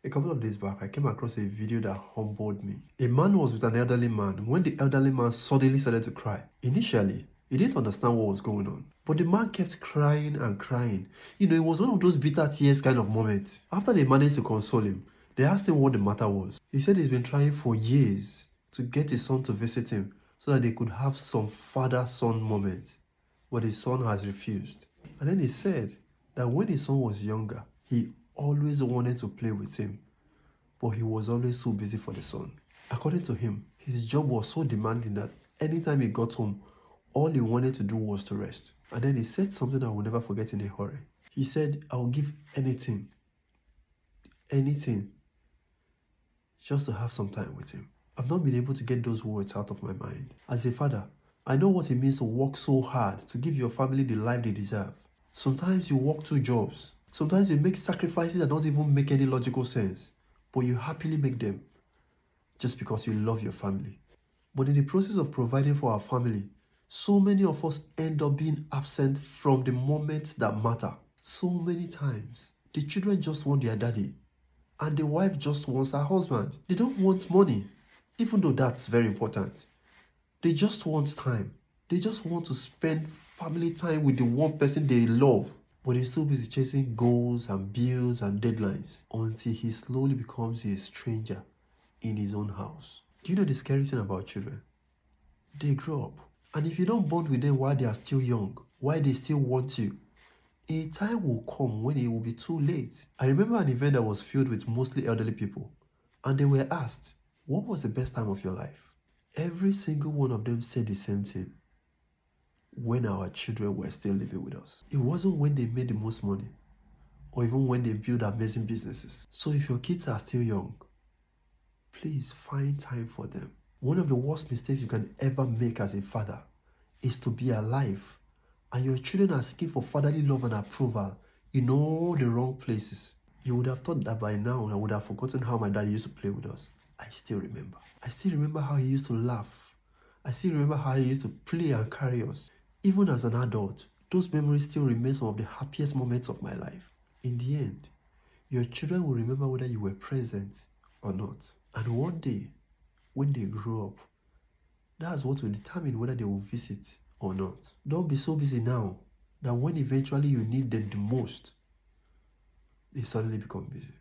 A couple of days back, I came across a video that humbled me. A man was with an elderly man when the elderly man suddenly started to cry. Initially, he didn't understand what was going on, but the man kept crying and crying. It was one of those bitter tears kind of moments. After they managed to console him, they asked him what the matter was. He said he's been trying for years to get his son to visit him so that they could have some father-son moment, but his son has refused. And then he said that when his son was younger, he always wanted to play with him, but he was always so busy for the son. According to him, his job was so demanding that anytime he got home, all he wanted to do was to rest. And then he said something I will never forget in a hurry. He said, "I will give anything, just to have some time with him." I've not been able to get those words out of my mind. As a father, I know what it means to work so hard to give your family the life they deserve. Sometimes you work 2 jobs. Sometimes you make sacrifices that don't even make any logical sense, but you happily make them just because you love your family. But in the process of providing for our family, so many of us end up being absent from the moments that matter. So many times, the children just want their daddy, and the wife just wants her husband. They don't want money, even though that's very important. They just want time. They just want to spend family time with the one person they love. But he's still busy chasing goals and bills and deadlines until he slowly becomes a stranger in his own house. Do you know the scary thing about children? They grow up. And if you don't bond with them while they are still young, while they still want you, a time will come when it will be too late. I remember an event that was filled with mostly elderly people, and they were asked, "What was the best time of your life?" Every single one of them said the same thing. When our children were still living with us. It wasn't when they made the most money, or even when they build amazing businesses. So if your kids are still young, please find time for them. One of the worst mistakes you can ever make as a father is to be alive, and your children are seeking for fatherly love and approval in all the wrong places. You would have thought that by now I would have forgotten how my dad used to play with us. I still remember. I still remember how he used to laugh. I still remember how he used to play and carry us. Even as an adult, those memories still remain some of the happiest moments of my life. In the end, your children will remember whether you were present or not. And one day, when they grow up, that's what will determine whether they will visit or not. Don't be so busy now that when eventually you need them the most, they suddenly become busy.